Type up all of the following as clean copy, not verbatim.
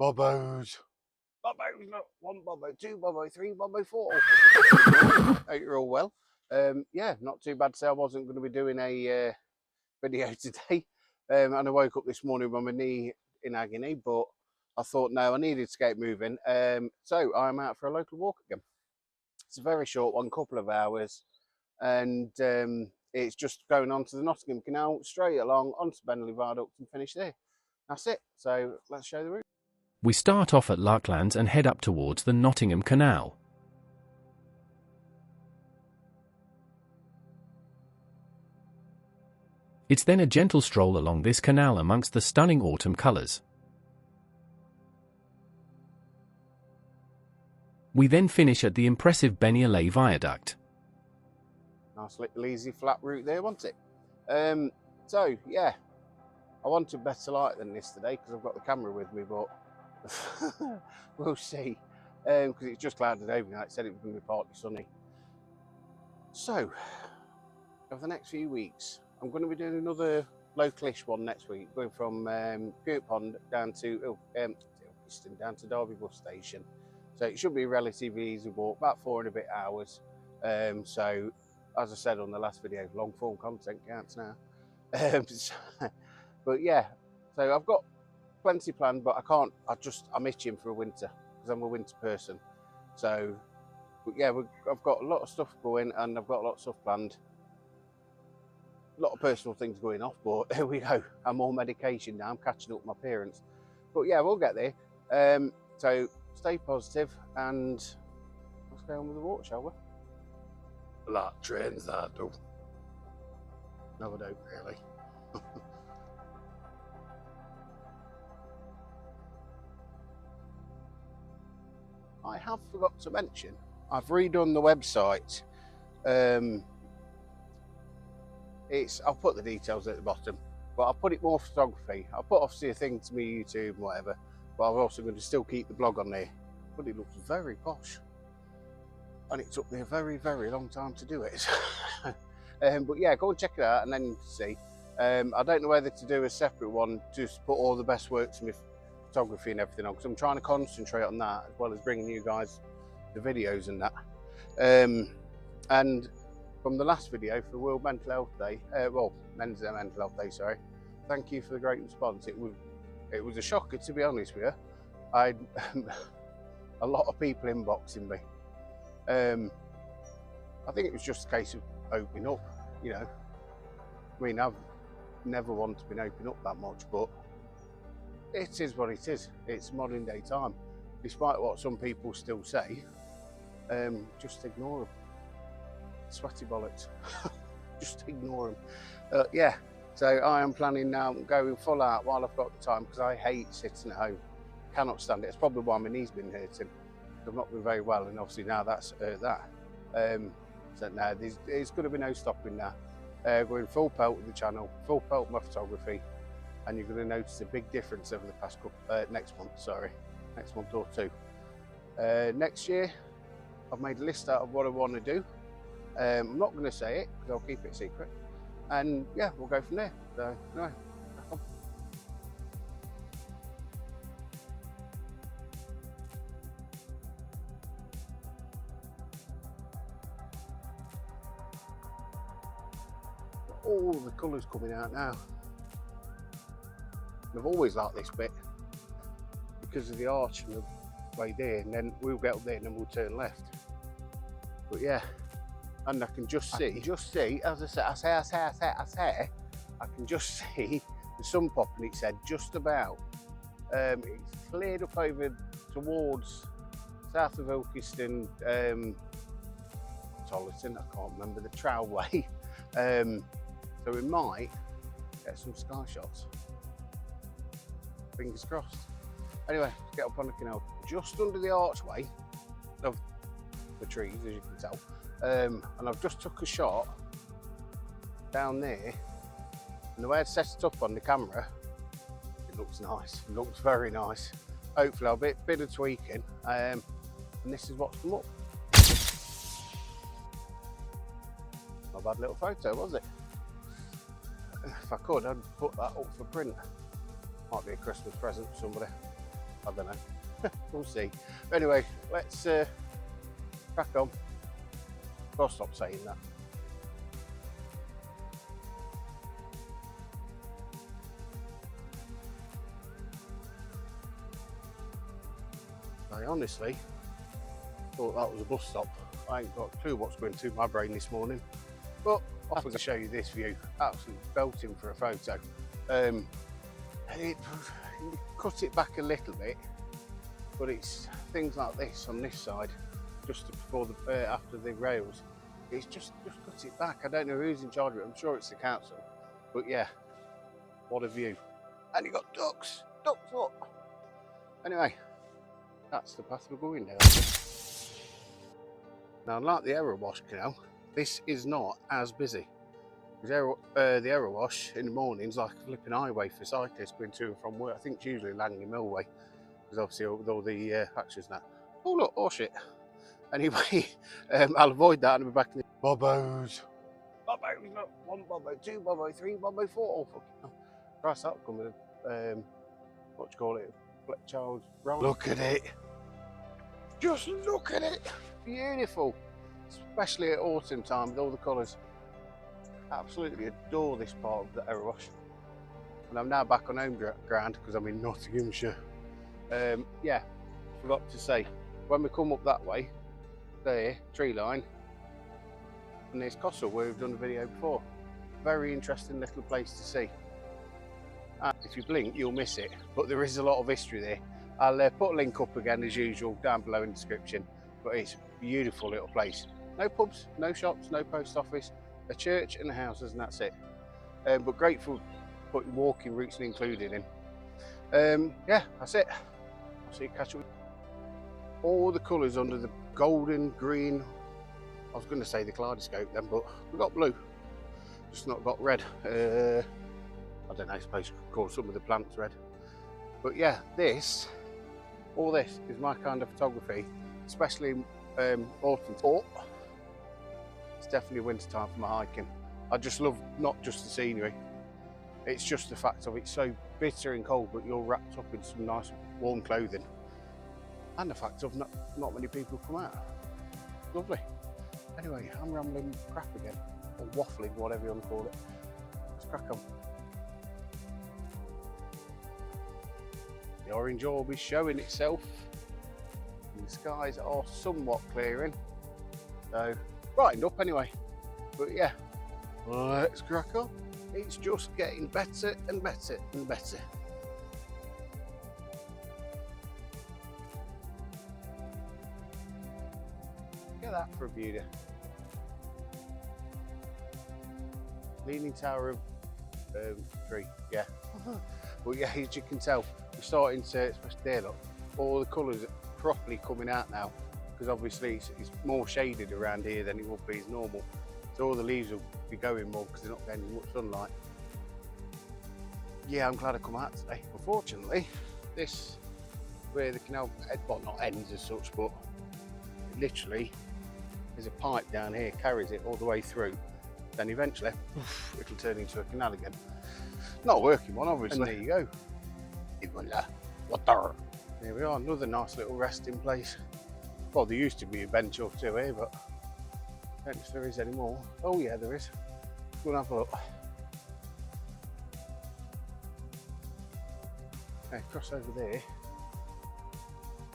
Bobbos. Bobbos, look. One Bobbo, two Bobbo, three Bobbo, four. Hope you're all well. Yeah, not too bad to say. I wasn't going to be doing a video today. And I woke up this morning with my knee in agony, but I thought, no, I needed to get moving. So I'm out for a local walk again. It's a very short one, couple of hours. And it's just going on to the Nottingham Canal, straight along onto Bennerley Viaduct and finish there. That's it. So let's show the route. We start off at Larklands and head up towards the Nottingham Canal. It's then a gentle stroll along this canal amongst the stunning autumn colours. We then finish at the impressive Bennerley Viaduct. Nice little easy flat route there, wasn't it? So yeah, I wanted better light than this today because I've got the camera with me, but we'll see. Because it's just clouded overnight. It said it was going to be partly sunny. So over the next few weeks, I'm going to be doing another localish one next week, going from Ayup Pond down to down to Derby bus station. So it should be a relatively easy walk, about 4 and a bit hours. So as I said on the last video, long form content counts now. But yeah, so I've got plenty planned, but I'm itching for a winter because I'm a winter person. So but yeah, I've got a lot of stuff going and I've got a lot of stuff planned. A lot of personal things going off, but here we go. I'm on medication now. I'm catching up with my parents. But yeah, we'll get there. So stay positive and let's go on with the walk, shall we? Like trains that do. No, I don't really. I have forgot to mention, I've redone the website. I'll put the details at the bottom, but I'll put it more photography. I'll put obviously a thing to my YouTube and whatever, but I'm also going to still keep the blog on there. But it looks very posh. And it took me a very, very long time to do it. But yeah, go and check it out and then you can see. I don't know whether to do a separate one, just put all the best works of my photography and everything on, because I'm trying to concentrate on that as well as bringing you guys the videos and that. And from the last video for World Mental Health Day, Men's Mental Health Day, sorry. Thank you for the great response. It was a shocker, to be honest with you. I had a lot of people inboxing me. I think it was just a case of opening up, you know. I mean, I've never wanted to be opening up that much, but it is what it is. It's modern day time. Despite what some people still say, just ignore them. Sweaty bollocks. Just ignore them. Yeah, so I am planning now going full out while I've got the time, because I hate sitting at home. Cannot stand it. It's probably why my knee's been hurting. I've not been very well, and obviously now that's that. So now there's going to be no stopping now. Going full pelt with the channel, full pelt with my photography, and you're going to notice a big difference over the past next month or two. Next year, I've made a list out of what I want to do. I'm not going to say it because I'll keep it secret, and yeah, we'll go from there. So anyway, back on. All the colours coming out now. I've always liked this bit because of the arch and the way there, and then we'll get up there and then we'll turn left. But yeah, and I can just see, as I say, I can just see the sun popping its head just about. It's cleared up over towards south of Ilkeston, Tollerton, I can't remember the trailway. So we might get some sky shots. Fingers crossed. Anyway, let's get up on the canal. Just under the archway of the trees, as you can tell. And I've just took a shot down there. And the way I'd set it up on the camera, it looks nice. It looks very nice. Hopefully I'll bit of tweaking. And this is what's come up. Not a bad little photo, was it? If I could, I'd put that up for print. Might be a Christmas present for somebody. I don't know. We'll see. But anyway, let's crack on. I'll stop saying that. I honestly thought that was a bus stop. I ain't got a clue what's going through my brain this morning. But off to show you this view. Absolutely belting for a photo. It cut it back a little bit, but it's things like this on this side, just before the after the rails. It's just cut it back. I don't know who's in charge of it. I'm sure it's the council. But yeah, what a view. And you got ducks. Ducks what? Anyway, that's the path we're going down. Now, unlike the Erewash Canal, this is not as busy. The Erewash in the mornings like a flipping highway for cyclists going to and from work. I think it's usually Langley Millway, because obviously with all the actions and that. Oh look, oh shit. Anyway, I'll avoid that and I'll be back in the Bobbos. Bobbos, look, 1 Bobbo, 2 Bobbo, 3 Bobbo, 4. Oh fucking hell. Christ, that'll come with a, what do you call it? Black child's ride. Look at it. Just look at it. Beautiful. Especially at autumn time with all the colours. Absolutely adore this part of the Erewash. And I'm now back on home ground because I'm in Nottinghamshire. Yeah, forgot to say, when we come up that way, there, tree line, and there's Castle where we've done a video before. Very interesting little place to see. And if you blink, you'll miss it, but there is a lot of history there. I'll put a link up again as usual down below in the description, but it's a beautiful little place. No pubs, no shops, no post office, a church and the houses, and that's it. But great for putting walking routes included in. Yeah, that's it. I'll see you catch up. All the colours under the golden, green, I was going to say the kaleidoscope then, but we've got blue, just not got red. I don't know, I suppose you could call some of the plants red. But yeah, all this is my kind of photography, especially autumn. But it's definitely winter time for my hiking. I just love not just the scenery, it's just the fact of it's so bitter and cold, but you're wrapped up in some nice warm clothing. And the fact of not many people come out. Lovely. Anyway, I'm rambling crap again, or waffling, whatever you want to call it. Let's crack on. The orange orb is showing itself, and the skies are somewhat clearing, so brightened up anyway. But yeah, let's crack on. It's just getting better and better and better. Look at that for a beauty. Leaning tower of tree, yeah. But yeah, as you can tell, we're starting to, especially there, look, all the colours are properly coming out now, because obviously it's more shaded around here than it would be as normal. So all the leaves will be going more because they're not getting much sunlight. Yeah, I'm glad I come out today. Unfortunately, this, where the canal, well, not ends as such, but it literally, there's a pipe down here, carries it all the way through. Then eventually, it'll turn into a canal again. Not a working one, obviously. And there you go. Water. There we are, another nice little resting place. Well, there used to be a bench or two here, but I don't know if there is anymore. Oh yeah, there is. Go and have a look. Okay, cross over there.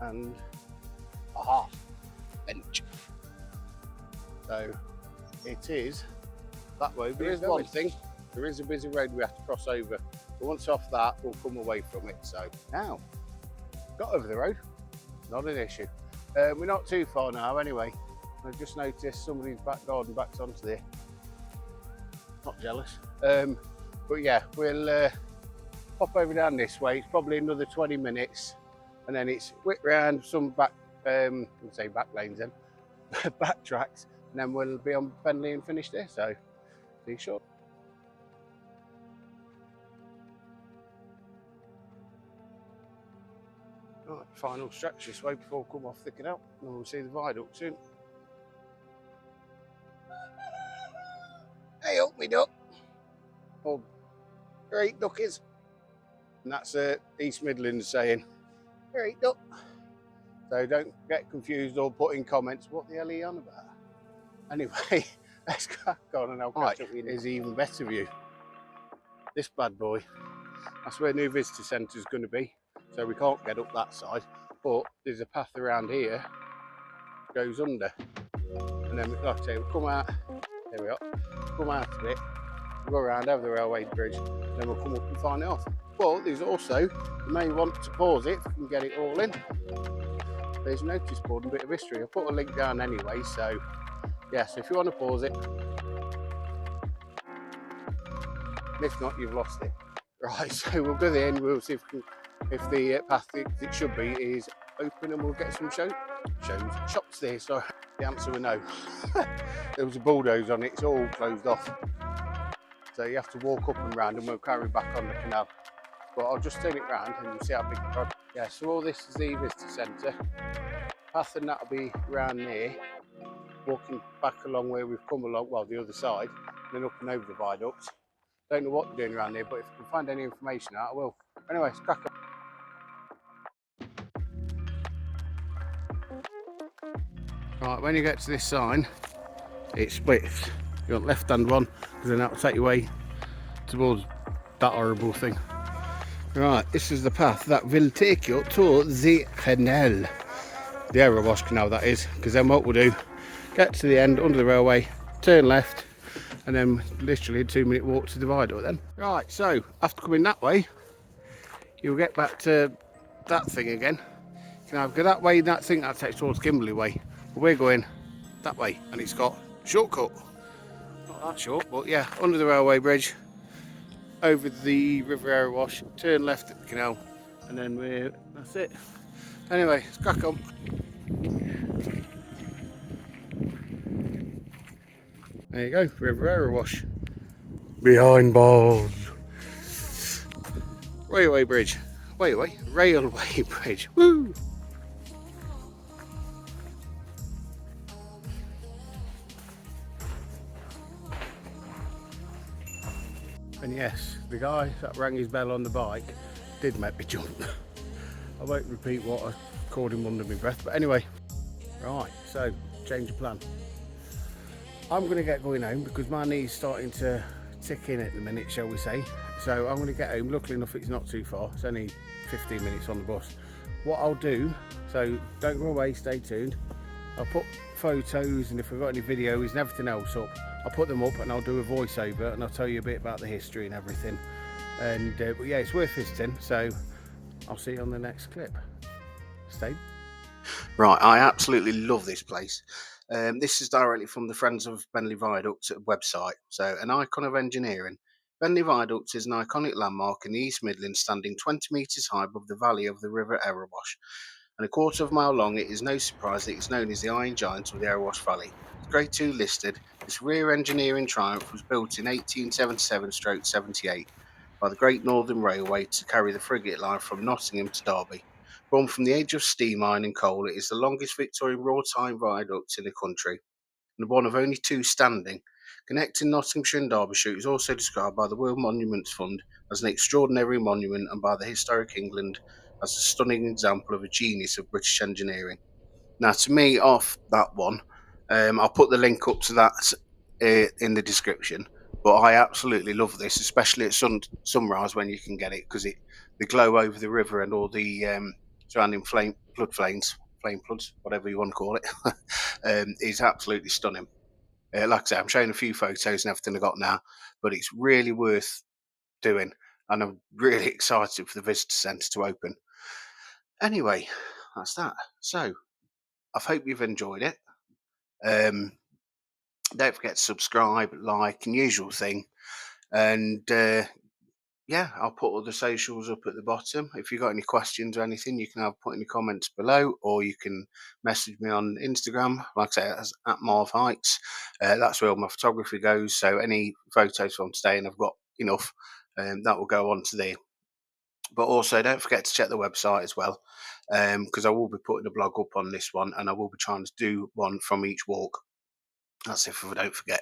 And, aha, bench. So, it is that way. There is one thing, there is a busy road we have to cross over, but once off that we'll come away from it. So now, got over the road, not an issue. We're not too far now anyway. I've just noticed somebody's back garden backs onto there. Not jealous. But yeah, we'll pop over down this way. It's probably another 20 minutes and then it's whip round some back, I would say back lanes then, back tracks, and then we'll be on Bennerley and finish there. So see you short. Right, final stretch this way before we come off the canal, and we'll see the viaduct soon. Hey up me duck! Oh, great duckies! And that's East Midlands saying, There you go. So don't get confused or put in comments, what the hell are you on about? Anyway, let's crack on and I'll catch up with you. Here's an even better view. This bad boy. That's where new visitor centre is going to be. So we can't get up that side, but there's a path around here, goes under. And then, like I say, we'll come out, there we are, come out of it, go around over the railway bridge, then we'll come up and find it off. But there's also, you may want to pause it and get it all in. There's a notice board and a bit of history. I'll put a link down anyway, so yeah, so if you want to pause it, if not, you've lost it. Right, so we'll go there and we'll see if the path it should be is open, and we'll get some shops there. So the answer was no. There was a bulldozer on it, it's all closed off. So you have to walk up and round, and we'll carry back on the canal. But I'll just turn it round and you'll see how big the project. Yeah, so all this is the visitor centre. Path and that'll be round there, walking back along where we've come along, well, the other side, and then up and over the viaduct. Don't know what they're doing around there, but if I can find any information out, I will. Anyway, let's crack on. Right, when you get to this sign, it splits. You want left hand one, because then that'll take you away towards that horrible thing. Right, this is the path that will take you to the canal. The Erewash Canal, that is, because then what we'll do, get to the end under the railway, turn left, and then literally a 2-minute walk to the viaduct then. Right, so after coming that way, you'll get back to that thing again. You can either go that way, that thing that takes towards Kimberley Way. But we're going that way, and it's got a shortcut. Not that short, but yeah, under the railway bridge, over the River Erewash, turn left at the canal, and then that's it. Anyway, let's crack on. There you go, River Erewash. Behind bars. Railway bridge. Railway bridge. Woo! And yes, the guy that rang his bell on the bike did make me jump. I won't repeat what I called him under my breath, but anyway. Right, so change of plan. I'm going to get going home because my knee's starting to tick in at the minute, shall we say. So I'm going to get home. Luckily enough, it's not too far. It's only 15 minutes on the bus. What I'll do, so don't go away, stay tuned. I'll put photos, and if we've got any videos and everything else up, I'll put them up and I'll do a voiceover and I'll tell you a bit about the history and everything. And but yeah, it's worth visiting. So I'll see you on the next clip. Stay. Right, I absolutely love this place. This is directly from the Friends of Bennerley Viaduct website. So, an icon of engineering. Bennerley Viaduct is an iconic landmark in the East Midlands, standing 20 metres high above the valley of the River Erewash. And a quarter of a mile long, it is no surprise that it's known as the Iron Giant of the Erewash Valley. Grade 2 listed, this rear engineering triumph was built in 1877-78 by the Great Northern Railway to carry the frigate line from Nottingham to Derby. Born from the age of steam iron and coal, it is the longest Victorian wrought-iron viaduct in the country, and one of only two standing. Connecting Nottinghamshire and Derbyshire, it is also described by the World Monuments Fund as an extraordinary monument, and by the Historic England as a stunning example of a genius of British engineering. Now, to me, off that one, I'll put the link up to that in the description. But I absolutely love this, especially at sunrise when you can get it, because the glow over the river and all the surrounding flame floods, whatever you want to call it, is absolutely stunning. Like I say, I'm showing a few photos and everything I got now, but it's really worth doing, and I'm really excited for the visitor centre to open. Anyway, that's that. So I hope you've enjoyed it. Don't forget to subscribe, like, and usual thing. And yeah, I'll put all the socials up at the bottom. If you've got any questions or anything, you can have put in the comments below, or you can message me on Instagram. Like I say, that's at Marv Hikes. That's where all my photography goes. So any photos from today, and I've got enough, that will go on to there. But also, don't forget to check the website as well, because I will be putting a blog up on this one, and I will be trying to do one from each walk. That's if I don't forget.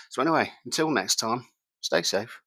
So anyway, until next time, stay safe.